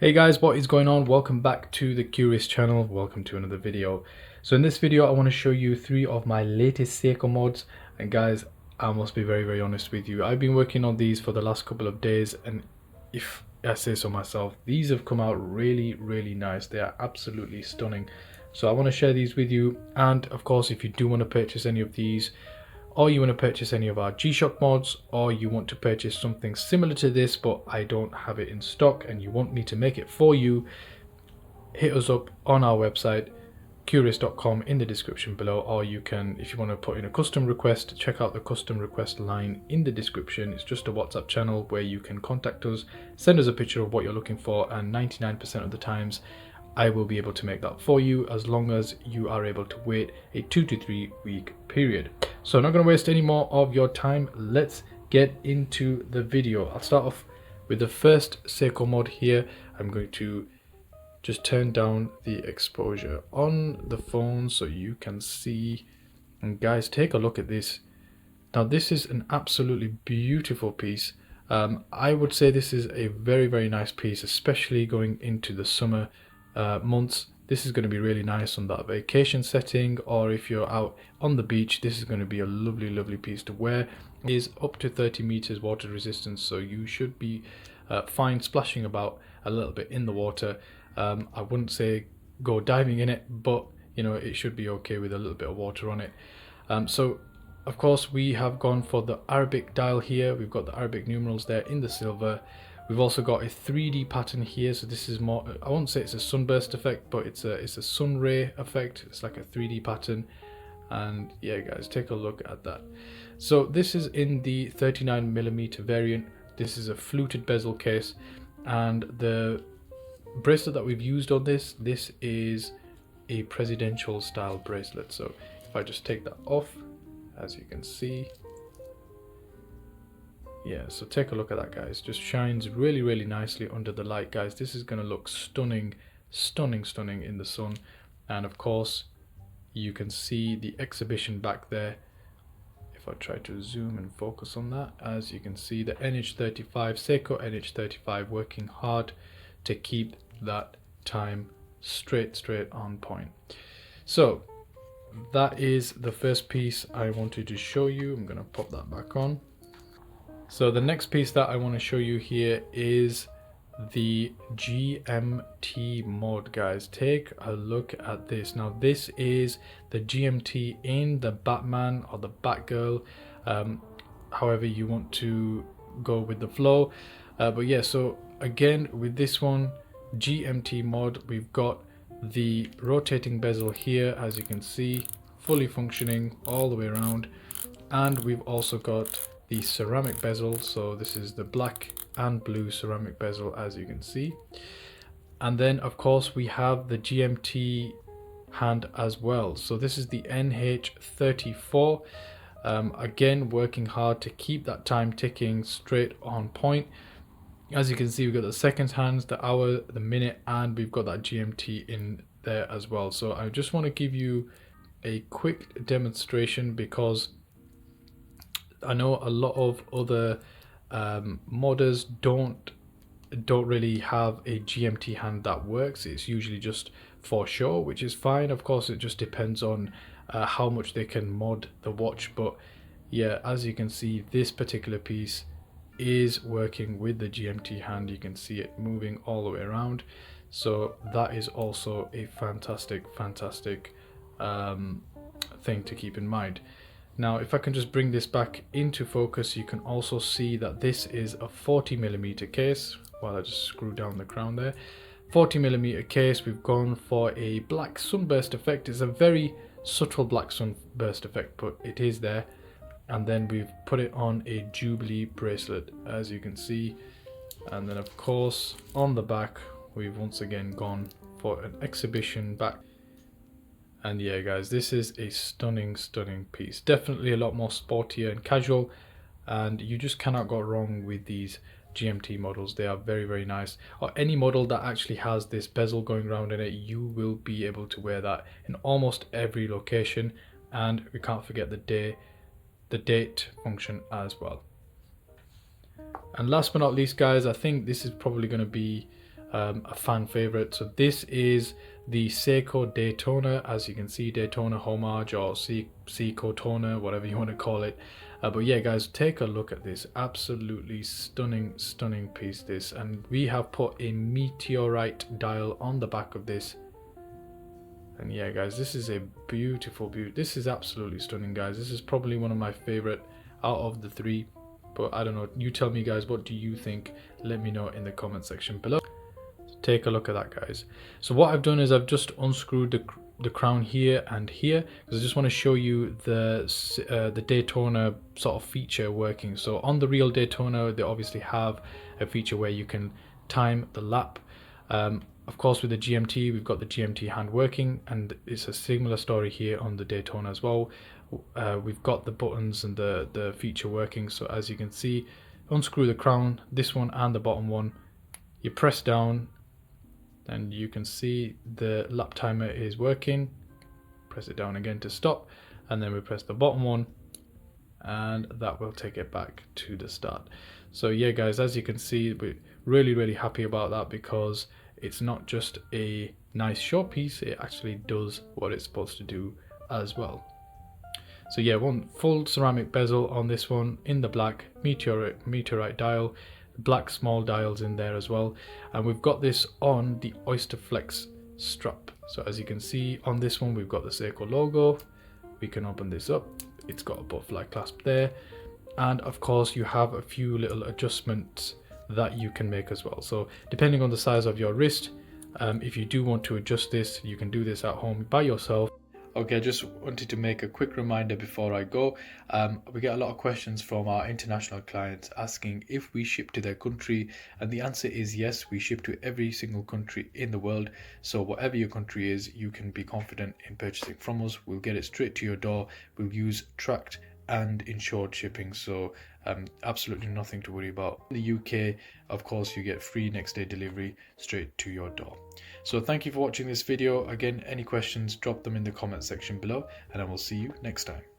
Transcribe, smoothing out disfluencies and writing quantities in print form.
Hey guys, what is going on? Welcome back to the Curious channel. Welcome to another video. So in this video I want to show you 3 of my latest Seikomods, and guys, I must be very honest with you. I've been working on these for the last couple of days, and if I say so myself, these have come out really nice. They are absolutely stunning. So I want to share these with you, and of course if you do want to purchase any of these, or you want to purchase any of our G-Shock mods, or you want to purchase something similar to this but I don't have it in stock and you want me to make it for you, hit us up on our website curious.com in the description below, or you can, if you want to put in a custom request, check out the custom request line in the description. It's just a WhatsApp channel where you can contact us, send us a picture of what you're looking for, and 99% of the times I will be able to make that for you, as long as you are able to wait a 2 to 3 week period. So I'm not going to waste any more of your time. Let's get into the video. I'll start off with the first Seiko mod here. I'm going to just turn down the exposure on the phone so you can see. And guys, take a look at this. Now this is an absolutely beautiful piece. I would say this is a very nice piece, especially going into the summer months. This is going to be really nice on that vacation setting, or if you're out on the beach, this is going to be a lovely piece to wear. It is up to 30 meters water resistance, so you should be fine splashing about a little bit in the water. I wouldn't say go diving in it, but you know, it should be okay with a little bit of water on it. So of course we have gone for the Arabic dial here. We've got the Arabic numerals there in the silver. We've also got a 3D pattern here, so this is more, I won't say it's a sunburst effect, but it's a sun ray effect. It's like a 3D pattern, and yeah guys, take a look at that. So this is in the 39mm variant. This is a fluted bezel case, and the bracelet that we've used on this is a presidential style bracelet. So if I just take that off, as you can see, yeah, so take a look at that guys. Just shines really nicely under the light, guys. This is going to look stunning in the sun. And of course you can see the exhibition back there. If I try to zoom and focus on that, as you can see, the NH35, Seiko NH35, working hard to keep that time straight on point. So that is the first piece I wanted to show you. I'm going to pop that back on. So the next piece that I want to show you here is the GMT mod, guys. Take a look at this. Now this is the GMT in the Batman or the Batgirl, however you want to go with the flow. But yeah, so again with this one, GMT mod, we've got the rotating bezel here, as you can see, fully functioning all the way around, and we've also got the ceramic bezel. So this is the black and blue ceramic bezel, as you can see. And then of course we have the GMT hand as well. So this is the NH34, again working hard to keep that time ticking straight on point. As you can see, we've got the seconds hands, the hour, the minute, and we've got that GMT in there as well. So I just want to give you a quick demonstration, because I know a lot of other modders don't really have a GMT hand that works. It's usually just for show, which is fine. Of course, it just depends on how much they can mod the watch. But yeah, as you can see, this particular piece is working with the GMT hand. You can see it moving all the way around. So that is also a fantastic thing to keep in mind. Now if I can just bring this back into focus, you can also see that this is a 40mm case. While I just screw down the crown there, 40mm case. We've gone for a black sunburst effect. It's a very subtle black sunburst effect, but it is there. And then we've put it on a Jubilee bracelet, as you can see. And then of course on the back we've once again gone for an exhibition back. And yeah guys, this is a stunning piece. Definitely a lot more sportier and casual, and you just cannot go wrong with these GMT models. They are very nice. Or any model that actually has this bezel going around in it, you will be able to wear that in almost every location. And we can't forget the date function as well. And last but not least guys, I think this is probably going to be a fan favorite. So this is the Seiko Daytona, as you can see, Daytona homage, or Seiko Toner, whatever you want to call it. But yeah guys, take a look at this, absolutely stunning piece this, and we have put a meteorite dial on the back of this. And yeah guys, this is a beautiful, this is absolutely stunning guys. This is probably one of my favorite out of the three, but I don't know, you tell me guys, what do you think? Let me know in the comment section below. So take a look at that guys. So what I've done is I've just unscrewed the crown here and here, because I just want to show you the Daytona sort of feature working. So on the real Daytona, they obviously have a feature where you can time the lap. Of course, with the GMT, we've got the GMT hand working, and it's a similar story here on the Daytona as well. We've got the buttons and the feature working. So as you can see, unscrew the crown, this one and the bottom one, you press down, and you can see the lap timer is working. Press it down again to stop, and then we press the bottom one, and that will take it back to the start. So yeah guys, as you can see, we're really happy about that, because it's not just a nice showpiece, it actually does what it's supposed to do as well. So yeah, one full ceramic bezel on this one in the black, meteorite dial, black small dials in there as well, and we've got this on the Oyster Flex strap. So as you can see on this one, we've got the Seiko logo. We can open this up, it's got a butterfly clasp there, and of course you have a few little adjustments that you can make as well. So depending on the size of your wrist, if you do want to adjust this, you can do this at home by yourself. Okay, I just wanted to make a quick reminder before I go. We get a lot of questions from our international clients asking if we ship to their country, and the answer is yes, we ship to every single country in the world. So whatever your country is, you can be confident in purchasing from us. We'll get it straight to your door. We'll use tracked and insured shipping, so absolutely nothing to worry about. In the UK, of course, you get free next day delivery straight to your door. So thank you for watching this video. Again, any questions, drop them in the comment section below, and I will see you next time.